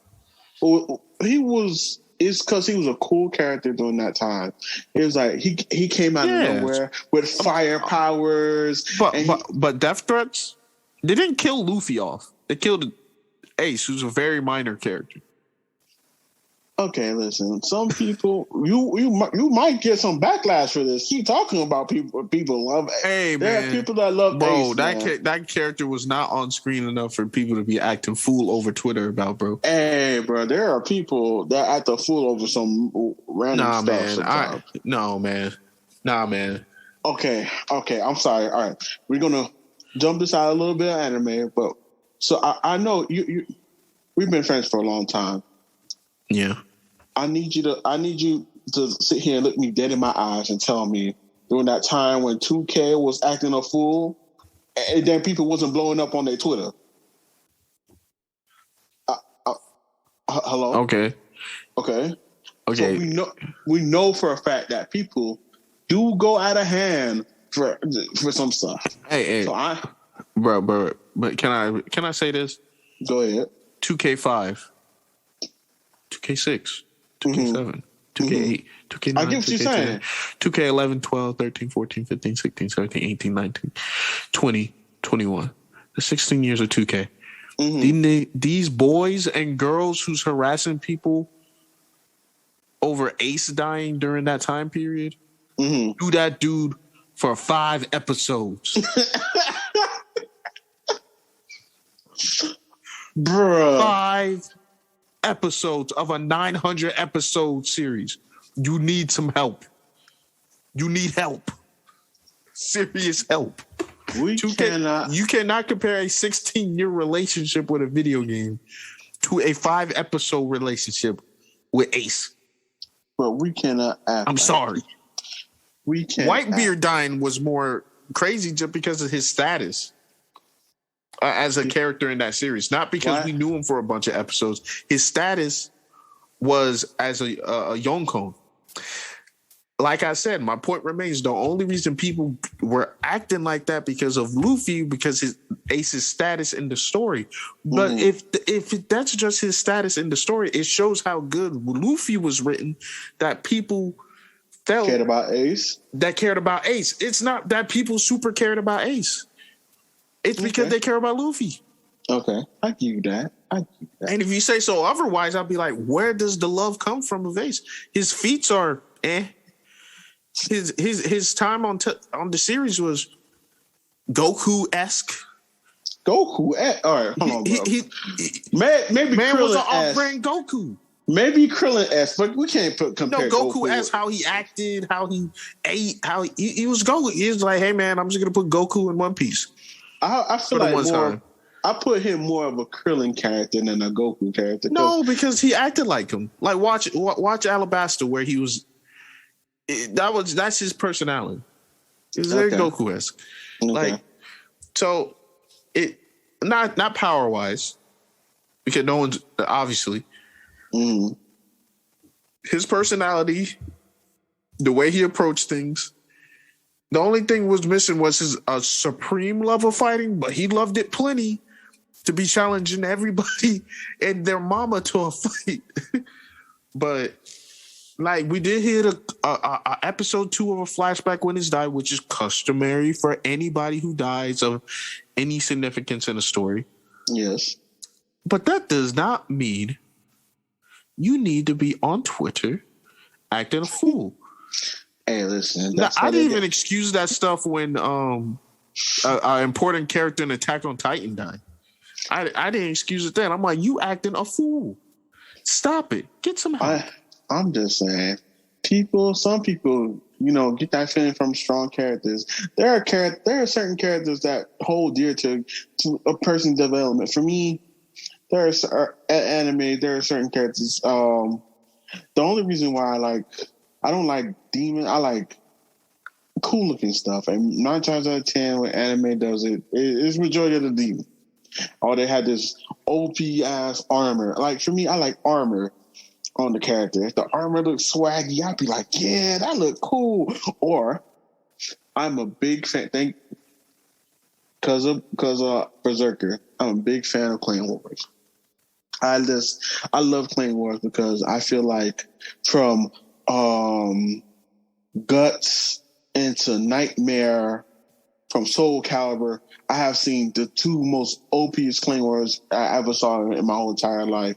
It's because he was a cool character during that time. It was like he came out of nowhere with fire powers. But death threats, they didn't kill Luffy off. They killed Ace, who's a very minor character. Okay, listen. Some people, you might get some backlash for this. Keep talking about people love. Hey, there man. are people that love bro. Ace, That character was not on screen enough for people to be acting fool over Twitter about, bro. Hey, bro. There are people that act a fool over some random stuff. Man. Sometimes. Nah, man. Okay. I'm sorry. All right, we're gonna jump this out a little bit of anime, but so I know you. We've been friends for a long time. Yeah. I need you to sit here and look me dead in my eyes and tell me during that time when 2K was acting a fool, and then people wasn't blowing up on their Twitter. Hello. Okay. So we know for a fact that people do go out of hand for some stuff. Hey. So bro. But can I say this? Go ahead. 2K5, 2K6, 2K7, 2K8, 2K9, I get what you're saying. 2K11, 12, 13, 14, 15, 16, 17, 18, 19, 20, 21. The 16 years of 2K. These boys and girls who's harassing people over Ace dying during that time period, do that dude for 5 episodes. Bruh. 5 episodes of a 900 episode series. You need some help. You need help. Serious help. You cannot compare a 16-year relationship with a video game to a 5 episode relationship with Ace. But we cannot act. I'm sorry. We can't. Whitebeard dying was more crazy just because of his status. As a character in that series, not because we knew him for a bunch of episodes. His status was as a Yonko. Like I said, my point remains: the only reason people were acting like that because of Luffy, because his Ace's status in the story. But if that's just his status in the story, it shows how good Luffy was written. That people cared about Ace. It's not that people super cared about Ace. It's because they care about Luffy. Okay, I give you that. And if you say so otherwise, I'll be like, where does the love come from of Ace? His feats are His time on the series was Goku-esque. All right, hold on, bro. Maybe man was an Krillin-esque. off-brand Goku. Maybe Krillin-esque, but we can't compare. No, Goku-esque, how he acted, how he ate, how he was Goku. He was like, hey man, I'm just gonna put Goku in One Piece. I feel like I put him more of a Krillin character than a Goku character. No, because he acted like him. Like watch Alabasta, where he was. That's his personality. It's very Goku-esque. Okay. Like, so it not power wise, because no one's obviously. His personality, the way he approached things. The only thing was missing was his supreme love of fighting, but he loved it plenty to be challenging everybody and their mama to a fight. But like we did hit a episode 2 of a flashback when he's died, which is customary for anybody who dies of any significance in a story. Yes. But that does not mean you need to be on Twitter acting a fool. Hey, listen. I didn't even excuse that stuff when an important character in Attack on Titan died. I didn't excuse it then. I'm like, you acting a fool. Stop it. Get some help. I'm just saying, some people, get that feeling from strong characters. There are certain characters that hold dear to a person's development. For me, at anime, there are certain characters. The only reason why I don't like demon. I like cool looking stuff, and 9 times out of 10, when anime does it's majority of the demon. Or they had this OP ass armor. Like for me, I like armor on the character. If the armor looks swaggy, I'd be like, yeah, that look cool. Or I'm a big fan. Because of Berserker, I'm a big fan of Clan Wars. I love Clan Wars because I feel like from Guts into Nightmare, from Soul Calibur, I have seen the 2 most OPest Clan Wars I ever saw in my whole entire life.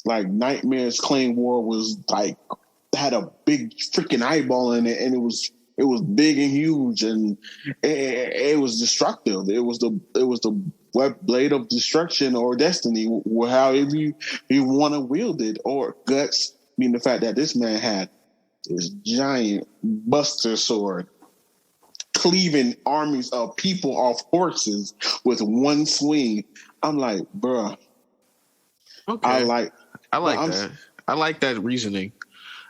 like Nightmare's Claymore was like had a big freaking eyeball in it, and it was big and huge, and it was destructive. It was the blade of destruction or destiny, however you want to wield it, or guts. Meaning the fact that this man had this giant buster sword, cleaving armies of people off horses with one swing. I'm like, bruh. Okay. I like that. I like that reasoning.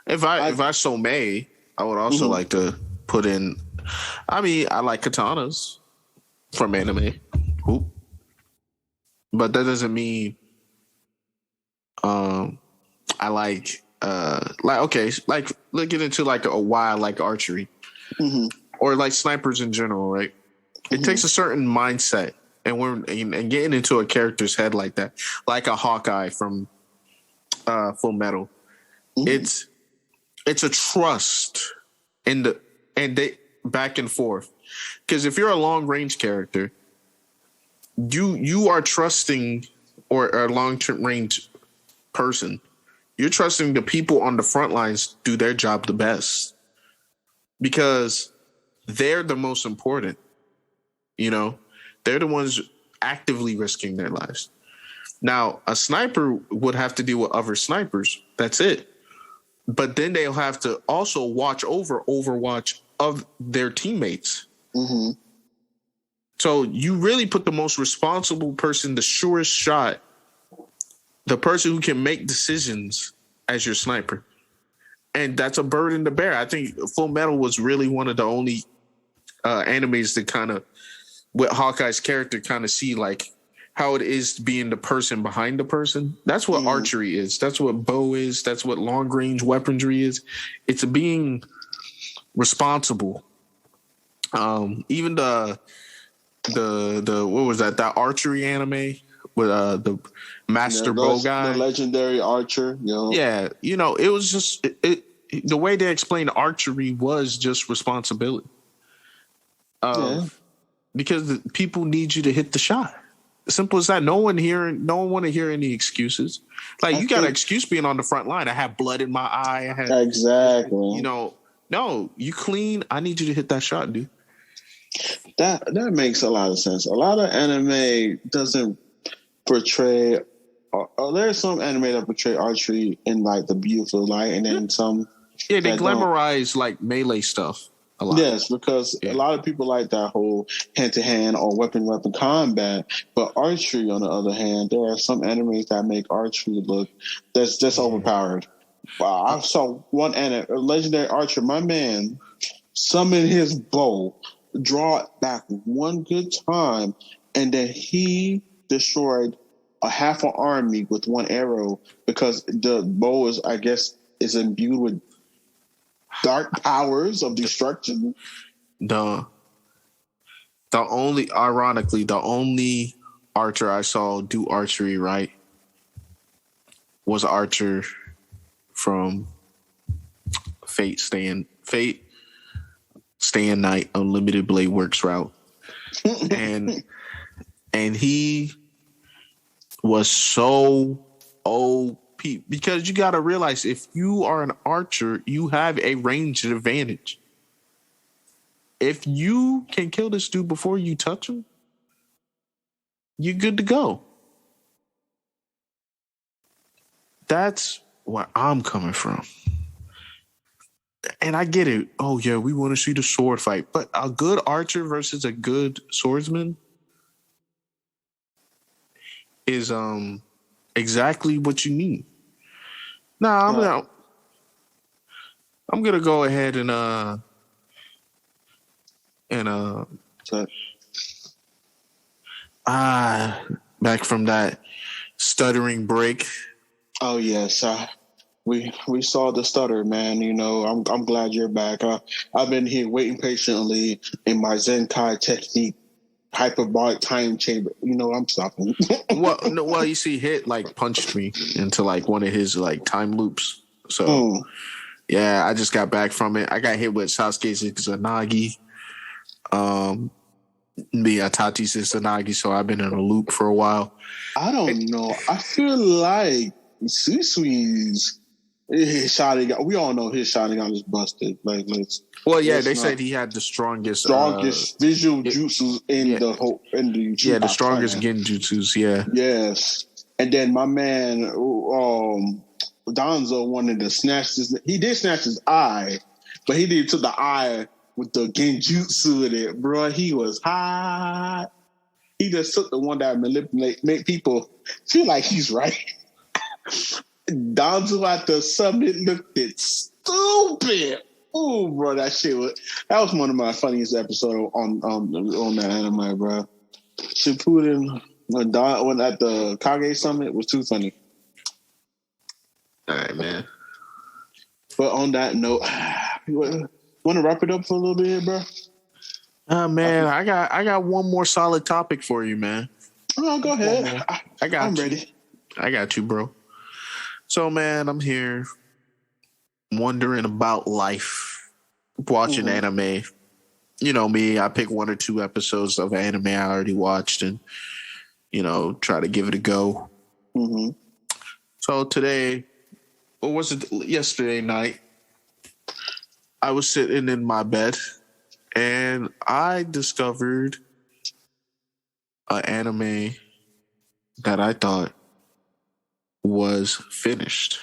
If I so may, I would also like to put in. I mean, I like katanas from anime. Oop. But that doesn't mean I like let's get into like a wild like archery or like snipers in general, right? It takes a certain mindset and getting into a character's head like that, like a Hawkeye from Full Metal. It's a trust and they back and forth, because if you're a long range character, you are trusting, or a long-term range person, you're trusting the people on the front lines do their job the best, because they're the most important. You know, they're the ones actively risking their lives. Now, a sniper would have to deal with other snipers. That's it. But then they'll have to also watch over Overwatch of their teammates. So you really put the most responsible person, the surest shot, the person who can make decisions as your sniper. And that's a burden to bear. I think Full Metal was really one of the only animes that kind of, with Hawkeye's character, kind of see like how it is being the person behind the person. That's what archery is. That's what bow is. That's what long range weaponry is. It's being responsible. Even the what was that? That archery anime with the master bow guy, the legendary archer. Yeah, it was just the way they explained archery was just responsibility. Because the people need you to hit the shot. Simple as that. No one want to hear any excuses. Like, you got an excuse being on the front line. I have blood in my eye. Exactly. No, you clean. I need you to hit that shot, dude. That makes a lot of sense. A lot of anime doesn't portray. There's some anime that portray archery in like the beautiful light, and then some. Yeah, they glamorize like melee stuff a lot. Yes, because a lot of people like that whole hand-to-hand or weapon combat. But archery, on the other hand, there are some animes that make archery look that's overpowered. Wow, I saw one anime, a legendary archer. My man summoned his bow, draw it back one good time, and then he destroyed a half an army with one arrow, because the bow is, I guess, is imbued with dark powers of destruction. Ironically, the only archer I saw do archery right was Archer from Fate Stay Night Unlimited Blade Works route. and he was so OP, because you got to realize, if you are an archer, you have a range advantage. If you can kill this dude before you touch him, you're good to go. That's where I'm coming from. And I get it. Oh, yeah, we want to see the sword fight. But a good archer versus a good swordsman is exactly what you need. Now, I'm gonna go ahead and back from that stuttering break. Oh yes, we saw the stutter, man. I'm glad you're back. I've been here waiting patiently in my Zenkai technique, hyperbolic time chamber. I'm stopping. Well, you see, Hit like punched me into like one of his like time loops. So yeah, I just got back from it. I got hit with Sasuke Izanagi, Tati Izanagi. So I've been in a loop for a while. I don't know. I feel like Sui's his Sharingan. We all know his Sharingan is busted. Like, they said he had the strongest visual jutsus in the the strongest genjutsus. Yeah. Yes, and then my man Donzo wanted to snatch his. He did snatch his eye, but he did to the eye with the genjutsu in it, bro. He was hot. He just took the one that make people feel like he's right. Donzo at the summit looked it stupid. Oh, bro, that was one of my funniest episodes on that anime, bro. Shippuden when at the Kage summit was too funny. All right, man. But on that note, you want to wrap it up for a little bit, bro? Man, I got one more solid topic for you, man. Oh, go ahead. I'm ready. I got you, bro. So, man, I'm here wondering about life, watching anime. You know me, I pick one or two episodes of anime I already watched and, try to give it a go. Mm-hmm. So today, or was it yesterday night, I was sitting in my bed and I discovered an anime that I thought was finished.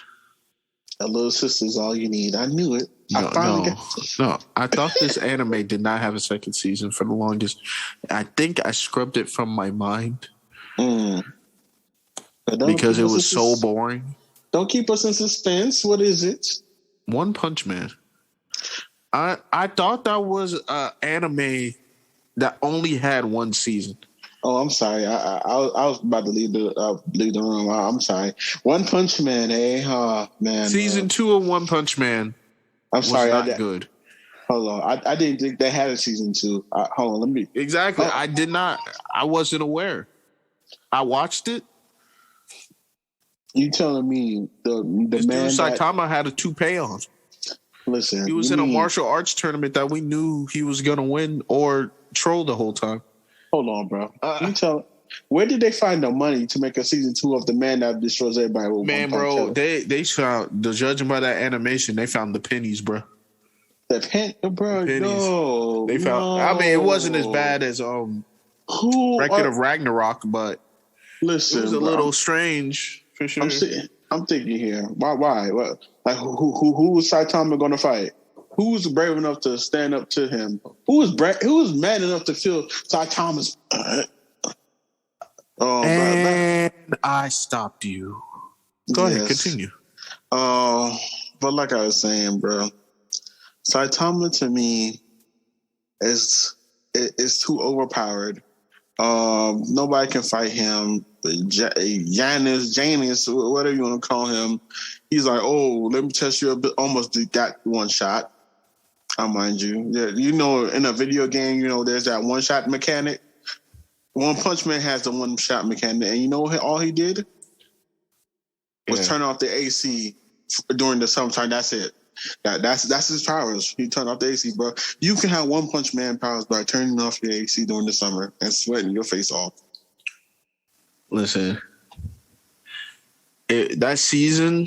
A little sister's all you need. I knew it. No. I thought this anime did not have a second season for the longest. I think I scrubbed it from my mind because it was so boring. Don't keep us in suspense. What is it? One Punch Man. I thought that was an anime that only had one season. Oh, I'm sorry. I was about to leave the room. I'm sorry. One Punch Man, man. Season 2 of One Punch Man. I'm sorry. Not good. Hold on. I didn't think they had a season 2. Hold on. Let me. Exactly. I did not. I wasn't aware. I watched it. You telling me the this man dude Saitama had a toupee on? Listen, he was in a martial arts tournament that we knew he was going to win or troll the whole time. Hold on, bro. Where did they find the money to make a season 2 of the man that destroys everybody? With man, bro, they found, judging by that animation, they found the pennies, bro. The pennies. No, they found. I mean, it wasn't as bad as Record of Ragnarok, but listen, it was a little strange for sure. I'm thinking here. Why? What? Like who was Saitama going to fight? Who was brave enough to stand up to him? Who was man enough to feel Saitama's? I stopped you. Go ahead, continue. But like I was saying, bro, Saitama to me is too overpowered. Nobody can fight him. Janus, whatever you want to call him. He's like, oh, let me test you a bit. Almost got one shot. I mind you. Yeah, in a video game, there's that one shot mechanic. One Punch Man has the one shot mechanic, and all he did was turn off the AC during the summertime. That's it. That's his powers. He turned off the AC, bro. You can have One Punch Man powers by turning off your AC during the summer and sweating your face off. Listen, that season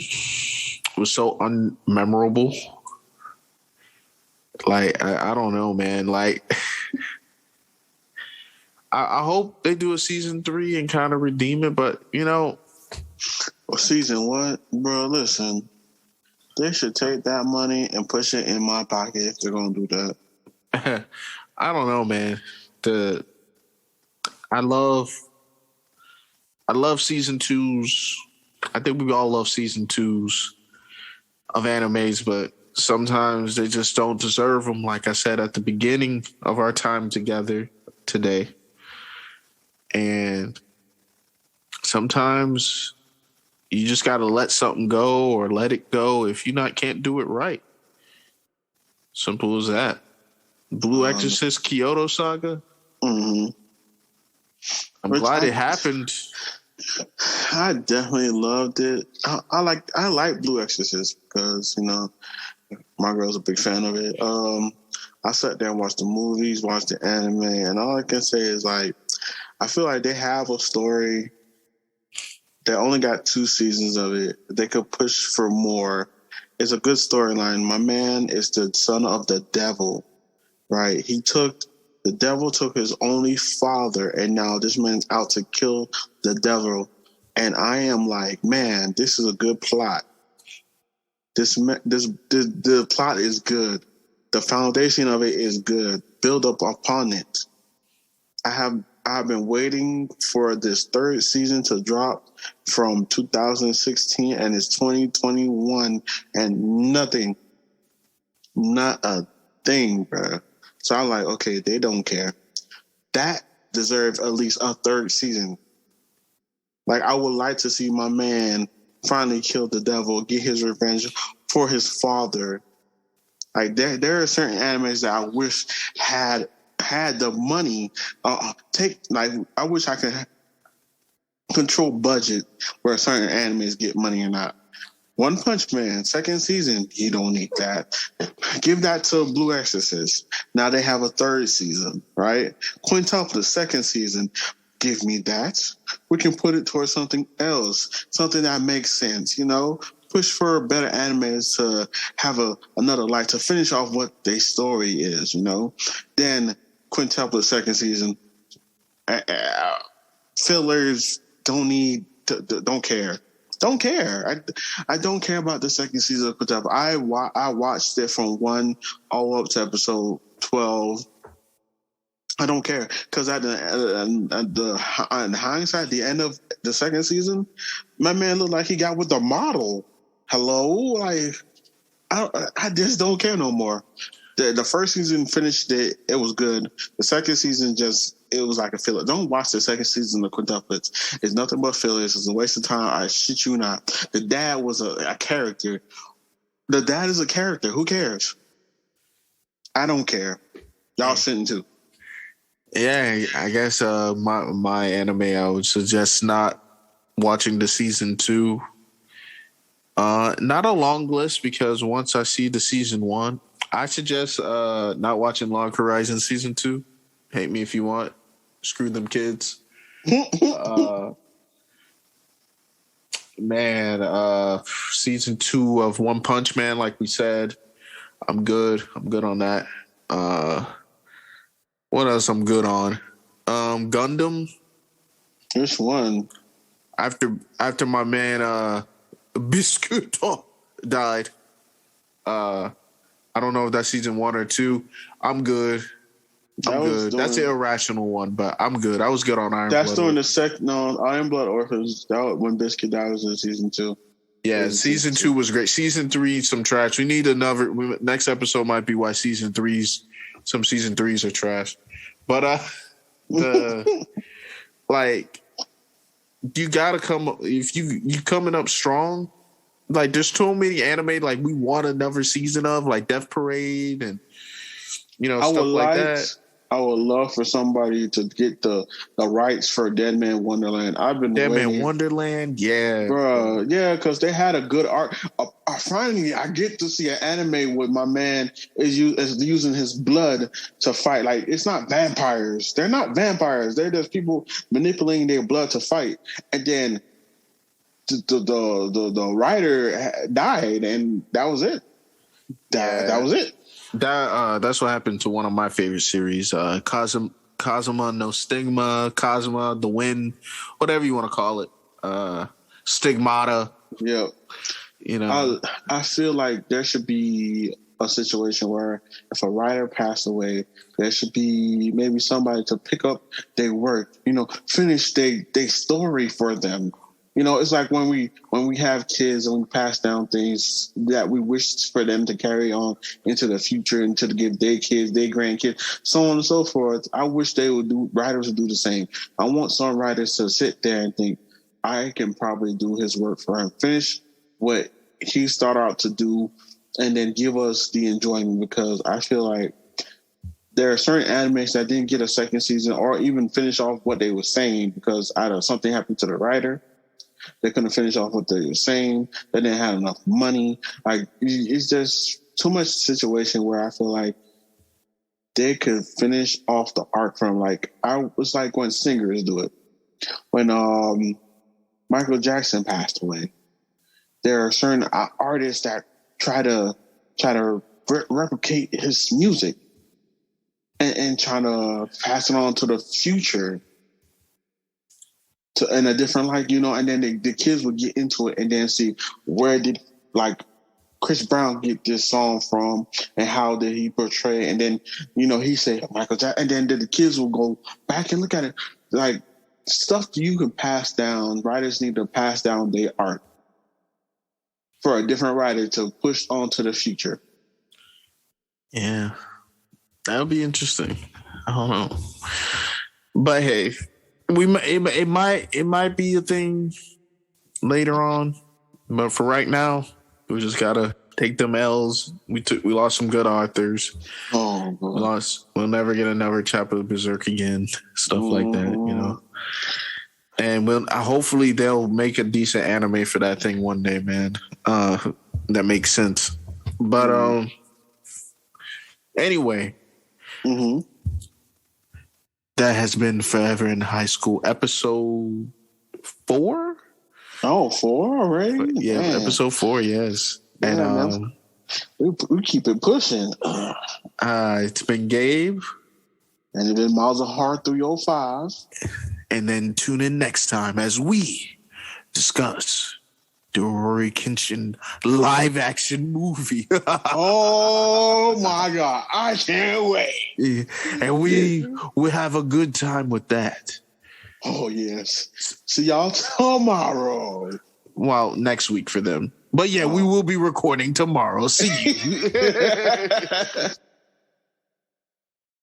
was so unmemorable. Like, I don't know, man. Like, I hope they do a season 3 and kind of redeem it, but, Well, season what? Bro, listen. They should take that money and push it in my pocket if they're going to do that. I don't know, man. I love season 2s. I think we all love season 2s of animes, but sometimes they just don't deserve them. Like I said at the beginning of our time together today. And sometimes you just got to let something go or let it go if you can't do it right. Simple as that. Blue Exorcist Kyoto Saga. Mm-hmm. I'm glad it happened. I definitely loved it. I like Blue Exorcist because my girl's a big fan of it. I sat there and watched the movies, watched the anime, and all I can say is I feel like they have a story They only got 2 seasons of it. They could push for more. It's a good storyline. My man is the son of the devil, right? The devil took his only father, and now this man's out to kill the devil. And I am like, man, this is a good plot. The plot is good. The foundation of it is good. Build up upon it. I've been waiting for this 3rd season to drop from 2016, and it's 2021, and nothing, not a thing, bro. So I'm like, okay, they don't care. That deserves at least a 3rd season. Like, I would like to see my man finally kill the devil, get his revenge for his father. Like, there are certain animes that I wish had the money. I wish I could control budget where certain animes get money or not. One Punch Man, 2nd season, you don't need that. Give that to Blue Exorcist. Now they have a 3rd season, right? Quintuple, the 2nd season. Give me that. We can put it towards something else, something that makes sense, Push for better animes to have another life, to finish off what their story is, Then Quintuple, 2nd season. Fillers don't care. Don't care. I don't care about the 2nd season of Quintuple. I watched it from 1 all up to episode 12. I don't care, because in hindsight, the end of the 2nd season, my man looked like he got with the model. Hello, like I just don't care no more. The 1st season finished it; it was good. The 2nd season it was like a filler. Don't watch the 2nd season of Quintuplets. It's nothing but fillers. It's a waste of time. I shit you not. The dad was a character. The dad is a character. Who cares? I don't care. Y'all shouldn't too. Yeah, I guess my anime, I would suggest not watching the season 2. Not a long list, because once I see the season 1, I suggest not watching Log Horizon season 2. Hate me if you want. Screw them kids. Season 2 of One Punch Man, like we said, I'm good. I'm good on that. What else I'm good on? Gundam. Which one? After my man Biscuit died. I don't know if that's season 1 or 2. I'm good. That's an irrational one, but I'm good. I was good on Iron Blood. That's during Iron Blood Orphans. That when Biscuit died was in season 2. Yeah, season 2 was great. Season 3, some trash. We need another. Next episode might be why some season 3s are trash. But like, you gotta come, if you coming up strong. Like, there's too many anime like we want another season of, like Death Parade and stuff like that. I would love for somebody to get the rights for Dead Man Wonderland. I've been Dead waiting. Man Wonderland, yeah, bro, yeah, because they had a good art. Finally, I get to see an anime where my man is using his blood to fight. Like, it's not vampires. They're not vampires. They're just people manipulating their blood to fight. And then the writer died, and that was it. That was it. That's what happened to one of my favorite series, Kazuma no Stigma, Kazuma the Wind, whatever you want to call it, Stigmata. Yeah, I feel like there should be a situation where if a writer passed away, there should be maybe somebody to pick up their work, finish their story for them. It's like when we have kids and we pass down things that we wish for them to carry on into the future and to give their kids, their grandkids, so on and so forth. I wish writers would do the same. I want some writers to sit there and think, I can probably do his work for him, finish what he started out to do, and then give us the enjoyment, because I feel like there are certain animes that didn't get a 2nd season or even finish off what they were saying because either something happened to the writer. They couldn't finish off what they were saying. They didn't have enough money. Like, it's just too much situation where I feel like they could finish off the arc from, like, it's like when singers do it. When Michael Jackson passed away. There are certain artists that try to replicate his music and trying to pass it on to the future in a different light, and then the kids would get into it and then see where did like Chris Brown get this song from and how did he portray it? And then, he said Michael Jackson, and then the kids will go back and look at it like stuff you can pass down. Writers need to pass down their art for a different writer to push on to the future. Yeah, that would be interesting. I don't know, but hey, it might be a thing later on, but for right now, we just gotta take them L's. We lost some good authors. Oh, God. We'll never get another chapter of Berserk again. Stuff like that, And hopefully they'll make a decent anime for that thing one day, man. That makes sense. But anyway, that has been Forever in High School, episode 4. Oh, 4 already? Yeah, man. Episode 4, yes. And we keep it pushing. It's been Gabe. And it's been Miles of Heart 305. And then tune in next time as we discuss the Rory Kenshin live action movie. Oh my God. I can't wait. Yeah. And we'll have a good time with that. Oh, yes. See y'all tomorrow. Well, next week for them. But yeah, we will be recording tomorrow. See you.